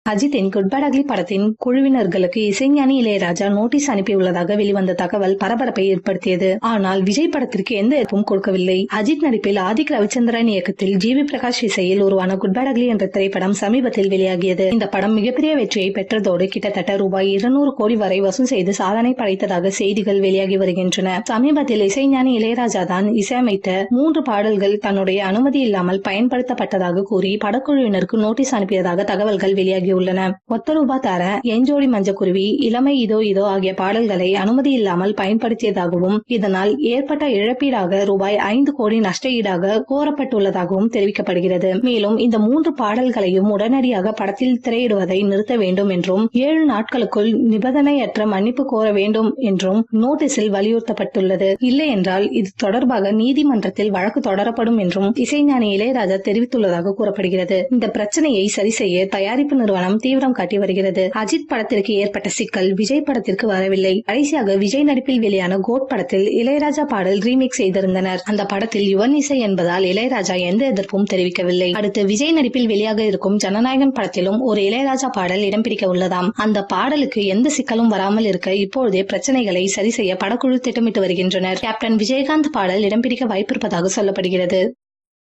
அஜித்தின் good bad ugly படத்தின் குழுவினர்களுக்கு இசைஞானி இளையராஜா நோட்டீஸ் அனுப்பியுள்ளதாக வெளிவந்த தகவல் பரபரப்பை ஏற்படுத்தியது. ஆனால் விஜய் படத்திற்கு எந்த எதிர்ப்பும் கொடுக்கவில்லை. அஜித் நடிப்பில் ஆதிக் ரவிச்சந்திரன் இயக்கத்தில் ஜி.வி. பிரகாஷ் இசையில் உருவான குட் பேட் அக்லி என்ற திரைப்படம் சமீபத்தில் வெளியாகியது. இந்த படம் மிகப்பெரிய வெற்றியை பெற்றதோடு கிட்டத்தட்ட ரூபாய் 200 கோடி வரை வசூல் செய்து சாதனை படைத்ததாக செய்திகள் வெளியாகி வருகின்றன. சமீபத்தில் இசைஞானி இளையராஜா தான் இசையமைத்த 3 பாடல்கள் தன்னுடைய அனுமதி இல்லாமல் பயன்படுத்தப்பட்டதாக கூறி படக்குழுவினருக்கு நோட்டீஸ் அனுப்பியதாக தகவல்கள் வெளியாகி உள்ளன. ஒத்த ரூபா தர, எஞ்சோடி மஞ்சக்குருவி, இளமை இதோ இதோ ஆகிய பாடல்களை அனுமதி இல்லாமல் பயன்படுத்தியதாகவும் இதனால் ஏற்பட்ட இழப்பீடாக ரூபாய் 5 கோடி நஷ்ட ஈடாக கோரப்பட்டுள்ளதாகவும் தெரிவிக்கப்படுகிறது. மேலும் இந்த 3 பாடல்களையும் உடனடியாக படத்தில் திரையிடுவதை நிறுத்த வேண்டும் என்றும் 7 நாட்களுக்குள் நிபந்தனையற்ற மன்னிப்பு கோர வேண்டும் என்றும் நோட்டீஸில் வலியுறுத்தப்பட்டுள்ளது. இல்லை என்றால் இது தொடர்பாக நீதிமன்றத்தில் வழக்கு தொடரப்படும் என்றும் இசைஞானி இளையராஜா தெரிவித்துள்ளதாக கூறப்படுகிறது. இந்த பிரச்சனையை சரி செய்ய தயாரிப்பு நிறுவனம் தீவிரம் காட்டி வருகிறது. அஜித் படத்திற்கு ஏற்பட்ட சிக்கல் விஜய் படத்திற்கு வரவில்லை. கடைசியாக விஜய் நடிப்பில் வெளியான கோட் படத்தில் இளையராஜா பாடல் ரீமேக் செய்திருந்தனர். அந்த படத்தில் யுவன் இசை என்பதால் இளையராஜா எந்த எதிர்ப்பும் தெரிவிக்கவில்லை. அடுத்து விஜய் நடிப்பில் வெளியாக இருக்கும் ஜனநாயகன் படத்திலும் ஒரு இளையராஜா பாடல் இடம்பிடிக்க உள்ளதாம். அந்த பாடலுக்கு எந்த சிக்கலும் வராமல் இருக்க இப்பொழுதே பிரச்சனைகளை சரி செய்ய படக்குழு திட்டமிட்டு வருகின்றனர். கேப்டன் விஜயகாந்த் பாடல் இடம்பிடிக்க வாய்ப்பிருப்பதாக சொல்லப்படுகிறது.